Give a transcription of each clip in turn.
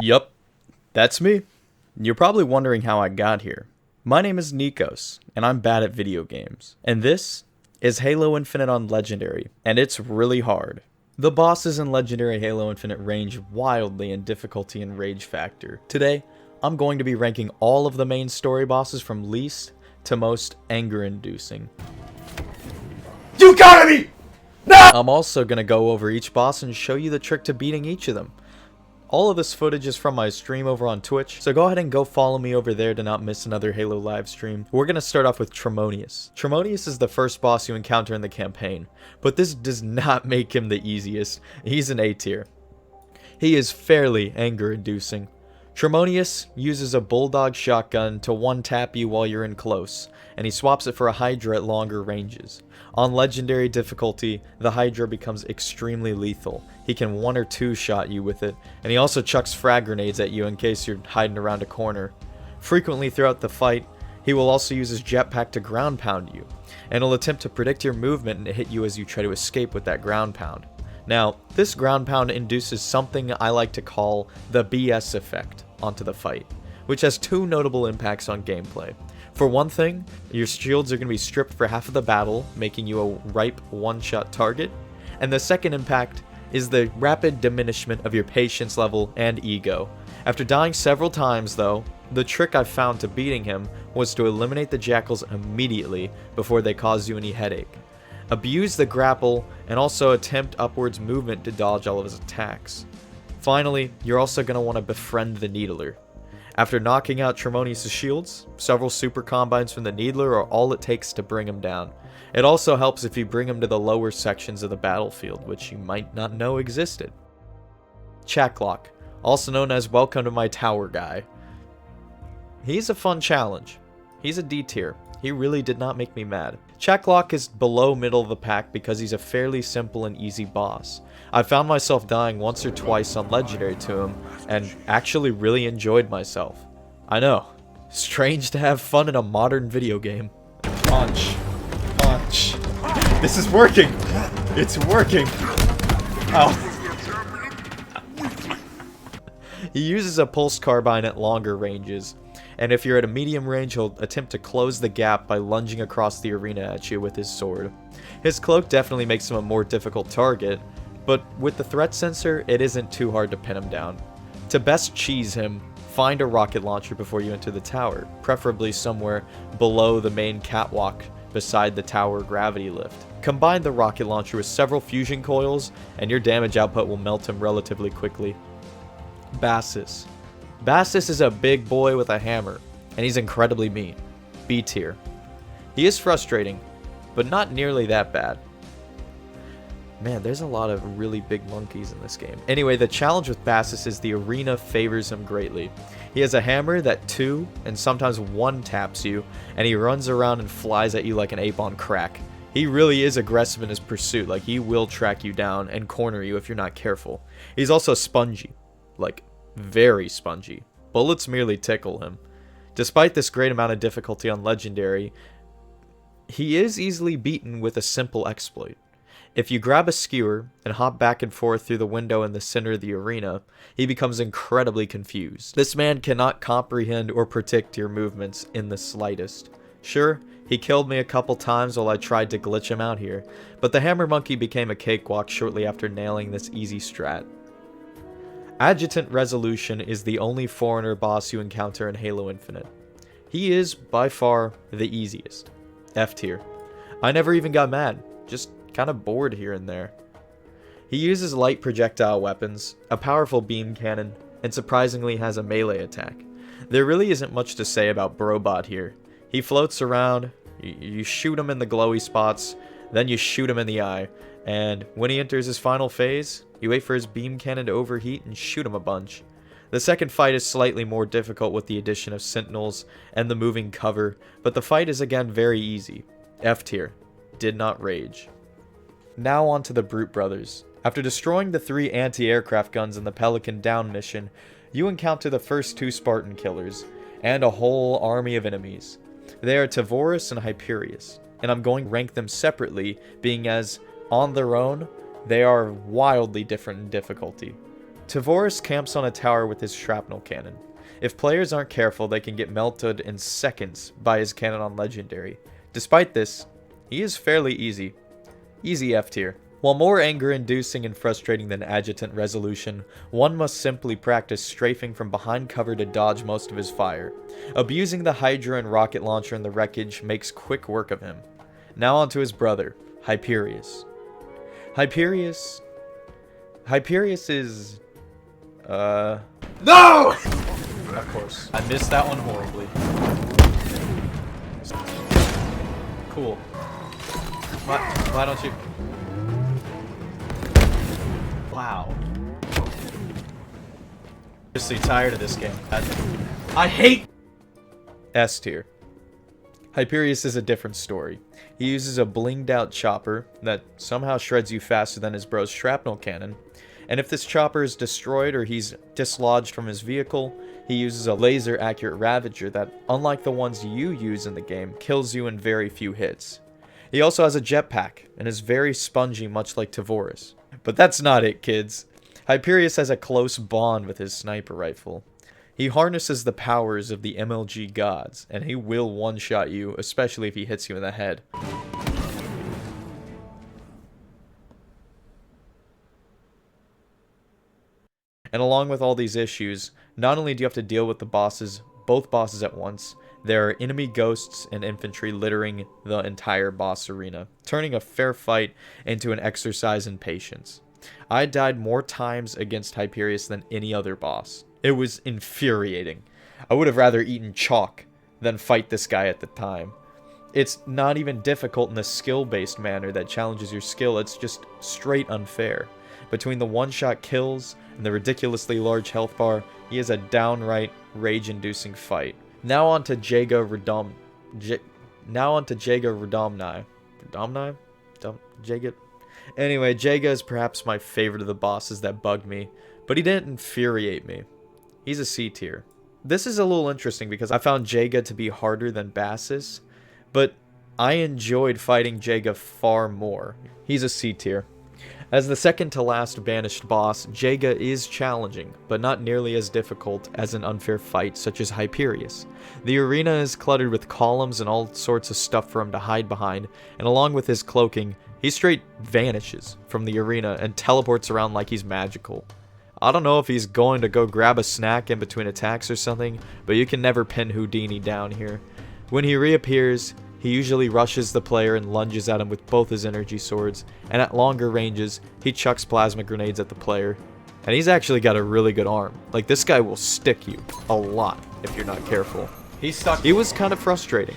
Yup, that's me. You're probably wondering how I got here. My name is Nikos, and I'm bad at video games. And this is Halo Infinite on Legendary, and it's really hard. The bosses in Legendary Halo Infinite range wildly in difficulty and rage factor. Today, I'm going to be ranking all of the main story bosses from least to most anger-inducing. You gotta be! No! I'm also going to go over each boss and show you the trick to beating each of them. All of this footage is from my stream over on Twitch, so go ahead and go follow me over there to not miss another Halo live stream. We're going to start off with Tremonius. Tremonius is the first boss you encounter in the campaign, but this does not make him the easiest. He's an A tier. He is fairly anger-inducing. Tremonius uses a bulldog shotgun to one-tap you while you're in close, and he swaps it for a Hydra at longer ranges. On Legendary difficulty, the Hydra becomes extremely lethal. He can 1 or 2 shot you with it, and he also chucks frag grenades at you in case you're hiding around a corner. Frequently throughout the fight, he will also use his jetpack to ground pound you, and he'll attempt to predict your movement and hit you as you try to escape with that ground pound. Now, this ground pound induces something I like to call the BS effect onto the fight, which has 2 notable impacts on gameplay. For one thing, your shields are going to be stripped for half of the battle, making you a ripe one-shot target, and the second impact is the rapid diminishment of your patience level and ego. After dying several times though, the trick I found to beating him was to eliminate the jackals immediately before they cause you any headache. Abuse the grapple, and also attempt upwards movement to dodge all of his attacks. Finally, you're also going to want to befriend the Needler. After knocking out Tremonius' shields, several super combines from the Needler are all it takes to bring him down. It also helps if you bring him to the lower sections of the battlefield, which you might not know existed. Chak Lok, also known as Welcome to My Tower Guy. He's a fun challenge. He's a D tier. He really did not make me mad. Chak Lok is below middle of the pack because he's a fairly simple and easy boss. I found myself dying once or twice on Legendary to him, and actually really enjoyed myself. I know, strange to have fun in a modern video game. Punch. Punch. This is working! It's working! Ow. He uses a pulse carbine at longer ranges, and if you're at a medium range, he'll attempt to close the gap by lunging across the arena at you with his sword. His cloak definitely makes him a more difficult target, but with the threat sensor, it isn't too hard to pin him down. To best cheese him, find a rocket launcher before you enter the tower, preferably somewhere below the main catwalk beside the tower gravity lift. Combine the rocket launcher with several fusion coils, and your damage output will melt him relatively quickly. Bassus. Bassus is a big boy with a hammer, and he's incredibly mean. B tier. He is frustrating, but not nearly that bad. Man, there's a lot of really big monkeys in this game. Anyway, the challenge with Bassus is the arena favors him greatly. He has a hammer that 2 and sometimes 1 taps you, and he runs around and flies at you like an ape on crack. He really is aggressive in his pursuit, like he will track you down and corner you if you're not careful. He's also spongy, like very spongy. Bullets merely tickle him. Despite this great amount of difficulty on Legendary, he is easily beaten with a simple exploit. If you grab a skewer and hop back and forth through the window in the center of the arena, he becomes incredibly confused. This man cannot comprehend or predict your movements in the slightest. Sure, he killed me a couple times while I tried to glitch him out here, but the Hammer Monkey became a cakewalk shortly after nailing this easy strat. Adjutant Resolution is the only foreigner boss you encounter in Halo Infinite. He is, by far, the easiest. F tier. I never even got mad, just kind of bored here and there. He uses light projectile weapons, a powerful beam cannon, and surprisingly has a melee attack. There really isn't much to say about Brobot here. He floats around, you shoot him in the glowy spots, then you shoot him in the eye, and when he enters his final phase, you wait for his beam cannon to overheat and shoot him a bunch. The second fight is slightly more difficult with the addition of sentinels and the moving cover, but the fight is again very easy. F tier. Did not rage. Now on to the Brute Brothers. After destroying the 3 anti-aircraft guns in the Pelican Down mission, you encounter the first 2 Spartan killers, and a whole army of enemies. They are Tovarus and Hyperius, and I'm going to rank them separately, being as, on their own, they are wildly different in difficulty. Tovarus camps on a tower with his shrapnel cannon. If players aren't careful, they can get melted in seconds by his cannon on Legendary. Despite this, he is fairly easy. Easy F tier. While more anger-inducing and frustrating than Adjutant Resolution, one must simply practice strafing from behind cover to dodge most of his fire. Abusing the Hydra and rocket launcher in the wreckage makes quick work of him. Now on to his brother, Hyperius. Hyperius is... No! Of course. I missed that one horribly. Cool. Why don't you... Wow. Seriously tired of this game. I hate S tier. Hyperius is a different story. He uses a blinged out chopper that somehow shreds you faster than his bro's shrapnel cannon. And if this chopper is destroyed or he's dislodged from his vehicle, he uses a laser accurate Ravager that, unlike the ones you use in the game, kills you in very few hits. He also has a jetpack and is very spongy, much like Tovarus. But that's not it, kids. Hyperius has a close bond with his sniper rifle. He harnesses the powers of the MLG gods, and he will one-shot you, especially if he hits you in the head. And along with all these issues, not only do you have to deal with both bosses at once, there are enemy ghosts and infantry littering the entire boss arena, turning a fair fight into an exercise in patience. I died more times against Hyperius than any other boss. It was infuriating. I would have rather eaten chalk than fight this guy at the time. It's not even difficult in a skill-based manner that challenges your skill, it's just straight unfair. Between the one-shot kills and the ridiculously large health bar, he is a downright rage-inducing fight. Now on to Jega Rdomnai. Jega? Anyway, Jega is perhaps my favorite of the bosses that bugged me, but he didn't infuriate me. He's a C tier. This is a little interesting because I found Jega to be harder than Bassus, but I enjoyed fighting Jega far more. He's a C tier. As the second to last banished boss, Jega is challenging, but not nearly as difficult as an unfair fight such as Hyperius. The arena is cluttered with columns and all sorts of stuff for him to hide behind, and along with his cloaking, he straight vanishes from the arena and teleports around like he's magical. I don't know if he's going to go grab a snack in between attacks or something, but you can never pin Houdini down here. When he reappears, he usually rushes the player and lunges at him with both his energy swords, and at longer ranges, he chucks plasma grenades at the player. And he's actually got a really good arm. Like, this guy will stick you a lot if you're not careful. He was kind of frustrating,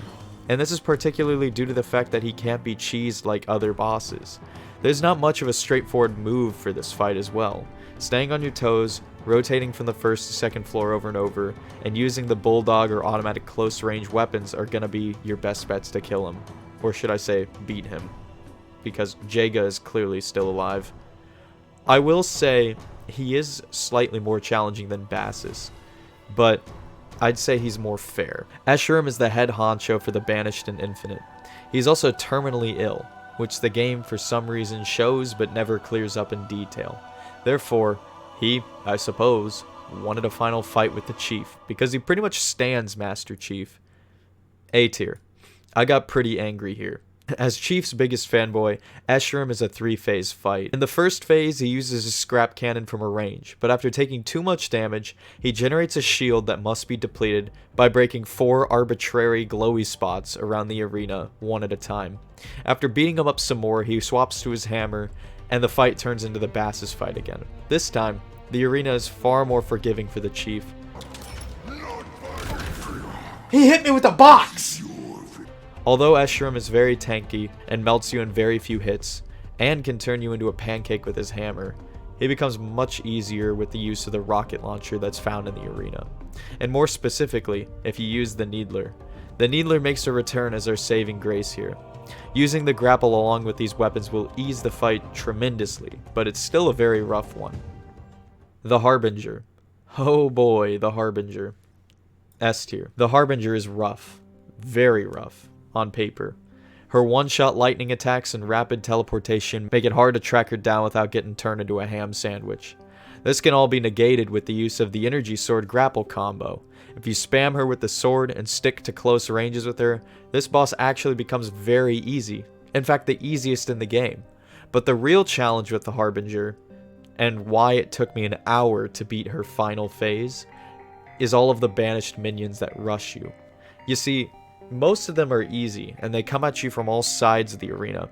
and this is particularly due to the fact that he can't be cheesed like other bosses. There's not much of a straightforward move for this fight as well. Staying on your toes, rotating from the first to second floor over and over, and using the bulldog or automatic close range weapons are gonna be your best bets to kill him. Or should I say, beat him. Because Jega is clearly still alive. I will say, he is slightly more challenging than Bassus, but I'd say he's more fair. Escharum is the head honcho for the Banished and Infinite. He's also terminally ill, which the game for some reason shows but never clears up in detail. Therefore, he, I suppose, wanted a final fight with the Chief, because he pretty much stands Master Chief. A tier. I got pretty angry here. As Chief's biggest fanboy, Escharum is a 3-phase fight. In the first phase, he uses his scrap cannon from a range, but after taking too much damage, he generates a shield that must be depleted by breaking 4 arbitrary glowy spots around the arena, one at a time. After beating him up some more, he swaps to his hammer, and the fight turns into the Bassus fight again. This time, the arena is far more forgiving for the Chief. He hit me with a box! Although Escharum is very tanky and melts you in very few hits, and can turn you into a pancake with his hammer, he becomes much easier with the use of the rocket launcher that's found in the arena. And more specifically, if you use the Needler. The Needler makes a return as our saving grace here. Using the grapple along with these weapons will ease the fight tremendously, but it's still a very rough one. The Harbinger. Oh boy, the Harbinger. S tier. The Harbinger is rough. Very rough. On paper. Her one-shot lightning attacks and rapid teleportation make it hard to track her down without getting turned into a ham sandwich. This can all be negated with the use of the energy sword grapple combo. If you spam her with the sword and stick to close ranges with her, this boss actually becomes very easy. In fact, the easiest in the game. But the real challenge with the Harbinger, and why it took me an hour to beat her final phase, is all of the banished minions that rush you. You see, most of them are easy, and they come at you from all sides of the arena.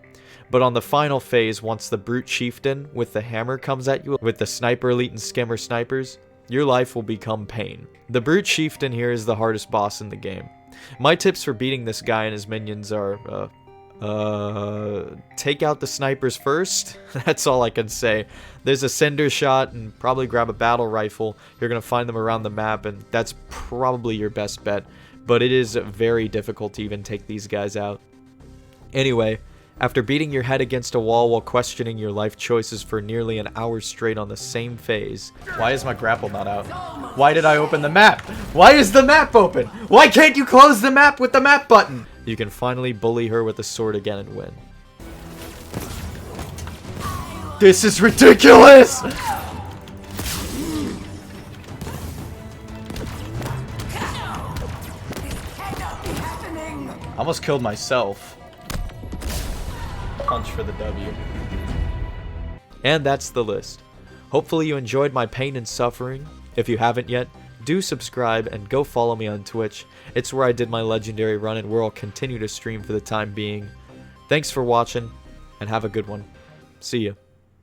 But on the final phase, once the Brute Chieftain with the hammer comes at you with the Sniper Elite and Skimmer Snipers, your life will become pain. The Brute Chieftain here is the hardest boss in the game. My tips for beating this guy and his minions are, take out the snipers first. That's all I can say. There's a Cinder Shot and probably grab a battle rifle. You're going to find them around the map, and that's probably your best bet. But it is very difficult to even take these guys out. Anyway, after beating your head against a wall while questioning your life choices for nearly an hour straight on the same phase. Why is my grapple not out? Why did I open the map? Why is the map open? Why can't you close the map with the map button? You can finally bully her with the sword again and win. This is ridiculous! I almost killed myself. Punch for the W. And that's the list. Hopefully you enjoyed my pain and suffering. If you haven't yet, do subscribe and go follow me on Twitch. It's where I did my legendary run and where I'll continue to stream for the time being. Thanks for watching, and have a good one. See ya.